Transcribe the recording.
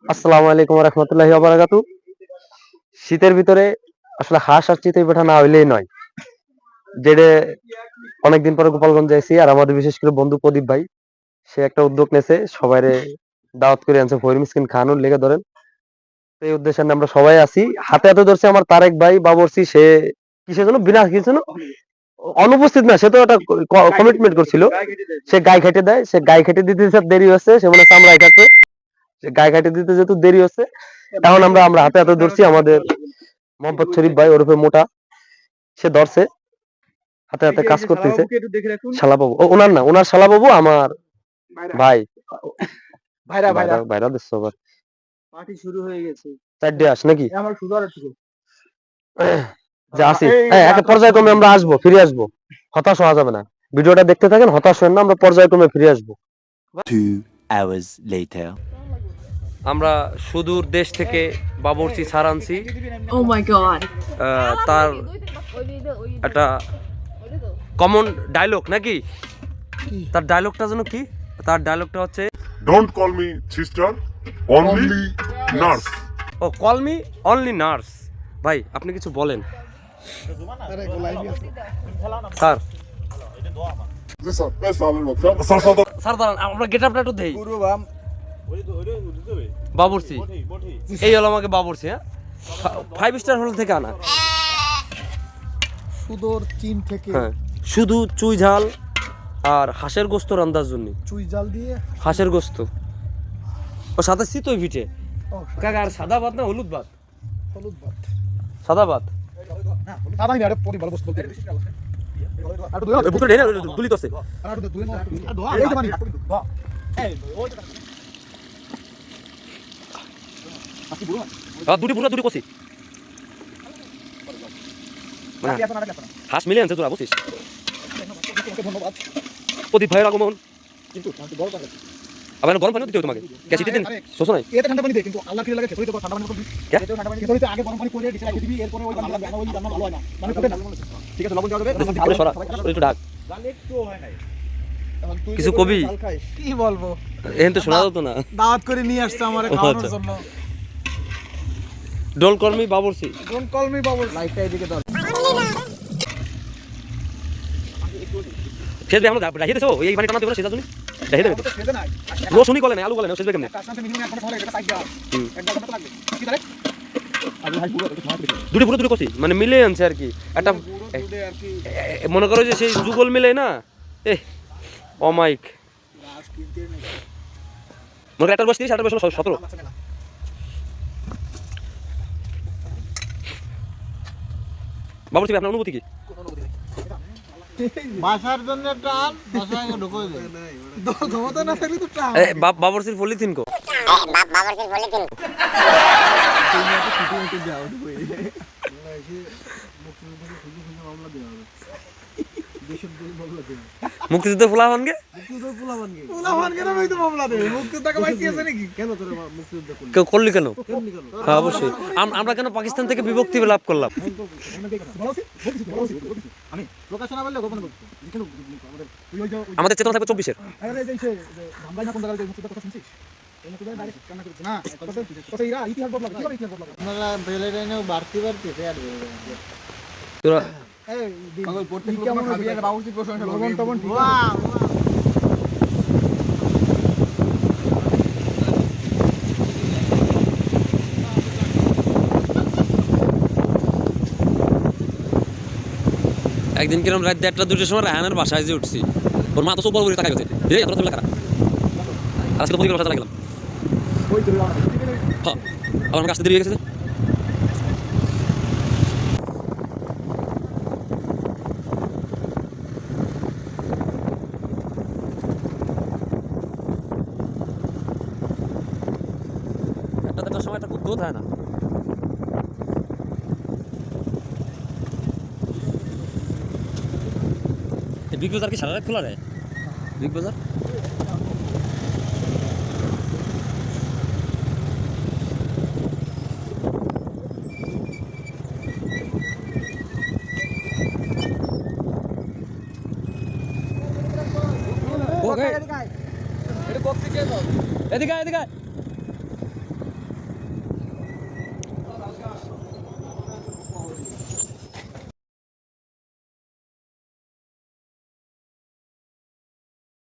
আসসালামু আলাইকুম ওয়া রাহমাতুল্লাহি ওয়া বারাকাতুহু। শীতের ভিতরে আসলে হাঁস আর চিতই পিঠা না হইলেই নয়। যেটা অনেকদিন পরে গোপালগঞ্জ যাইছি, আর আমাদের বিশেষ করে বন্ধু প্রদীপ ভাই সে একটা উদ্যোগ নেছে, সবাইরে দাওয়াত করে আনছে ফয়রুল মিসকিন খানুর লেগে ধরেন। তো এই উদ্দেশ্যে আমরা সবাই আছি। হাতে হাতে ধরছে আমার তারেক ভাই বাবরসি, সে কিসের জন্য বিনা কিছু না অনুপস্থিত না, সে তো একটা কমিটমেন্ট করছিল। সে গায়ে খেটে দেয়, সে গায়ে খেটে দিতে দেরি হচ্ছে, সে মনে চামড়ায় খাচ্ছে, সে গায়ে খেটে দিতে যেহেতু দেরি হচ্ছে, এখন আমরা হাতে হাতে ধরছি। আমাদের মোহাম্মদ শরীফ ভাই ওরফে মোটা, সে ধরছে, হাতে হাতে কাজ করতেছে। শালা বাবু ওনার না, ওনার শালা বাবু আমার ভাই। ভাইরা ভাইরা ভাইরা দিচ্ছ আবার পার্টি শুরু হয়ে গেছে। চারটে আস নাকি আমার শুধু আর একটু যে আসি একটা পর্যায়ক্রমে আমরা আসবো, ফিরে আসবো, হতাশ হওয়া যাবে না। ভিডিওটা দেখতে থাকেন, হতাশ হন না, আমরা পর্যায়ক্রমে ফিরে আসবো। 2 hours later. আমরা সুদূর দেশ থেকে বাবরচি ছাড় আনছি। Oh my god. তার একটা কমন ডায়লগ নাকি, তার ডায়লগটা যেন কি, তার ডায়লগটা হচ্ছে Don't call me sister, only nurse. O call me only nurse. ভাই আপনি কিছু বলেন স্যার। স্যার দাঁড়ান, আমরা গেট আপটা একটু দেই। বাবরচি, এই হলো আমাকে বাবরচি, হ্যাঁ 5 স্টার হোটেল থেকে আনা, সুদূর চীন থেকে। হ্যাঁ শুধু চুই ঝাল আর হাঁসের গোস্ত রান্নার জন্য। চুই জাল দিয়ে হাঁসের গোস্ত ও সাথে চিতই পিঠে। কাকা আর সাদা ভাত না হলুদ ভাত? হলুদ ভাত। সাদা ভাত। সাদা আমি আরে পরি ভালো বস্তু বলতে। আর তো এই বুকে ঢেলে দুলিত আছে। আর তো দুই না। এই তো মানে এই আর দুটি পুরো দুটি কষি হাঁস মিলে আনছে তোরা বুঝছিস। ধন্যবাদ। প্রদীপ ভাইয়ের আগমন। কিন্তু গরম লাগে। আবার গরম পানি দিতে হবে তোমাকে, ক্যাসি দিতেন শোষো নাই। এতে ঠান্ডা পানি দে, কিন্তু আল্লাহ ফিরে লাগে খেতে তো ঠান্ডা পানি করবি। এতেও ঠান্ডা পানি খেতে আগে গরম পানি করে দিতে রাখি দিবি, এরপরে ওই রান্না ওই রান্না ভালো হয় না মানে ফুটে না। ঠিক আছে লবণ দেওয়া যাবে। আরে সরা একটু ঢাক। কিছু কবি কি বলবো, এখন তো শোনা যেত না। দাওয়াত করে নিয়ে আসছে আমারে খাওয়ানোর জন্য। ডোল কর্মী বাবরচি। ডোন্ট কল মি বাবু। লাইটটা এদিকে দাও। শেষ আমরা রাখিয়ে দেছো এই পানি টানা দেব না, সেটা শুনি রাখিয়ে দেবে তো সেটা নাই। রসুনি কলে না আলু কলে না, শেষ কেমনে তার সাথে মিনিমাম এক ঘন্টা এটা সাইড দাও। এক ঘন্টা লাগবে কি করে? আলু হাই পুরো একটু সময় দিতে। দুটি পুরো দুটি কষি মানে মিলে আনছে আর কি। একটা পুরো দুধে আর কি মনে করো যে সেই যুগল মিলে না, অমাইক গাছ কিনতে নেই। মনে করো একটার বয়স 30, 8টার বয়স 17। বাবরচি আপনার অনুভূতি কি? বাসার জন্য টান বাসায় ঢুকো দে। ক্ষমতা না থাকলে তো টান। বাবরচির পলিথিন কো বাবরচির পলিথিন মুক্তিযুদ্ধ ফুলাবানকে কেউ করলি কেন? হ্যাঁ অবশ্যই। আমরা কেন পাকিস্তান থেকে বিভক্তি লাভ করলাম? আমাদের চেতনা থাকবে 24-এর। তোরা একদিন কিরম রাত 1:30-2টার সময় রায়হানের বাসায় যে উঠছি, ওর মা তো সব বড় করে তাকাই গেছে, রে এত তুলা কারা আজকে তো পরিবার বাসা গেলাম। হ্যাঁ আবার আমার কাছে দেরি হয়ে গেছে। একটা সময় একটা দুধ হয় না। বিগ বাজার কি সারা রাত খোলা রে? বিগ বাজার এদিকে এদিকে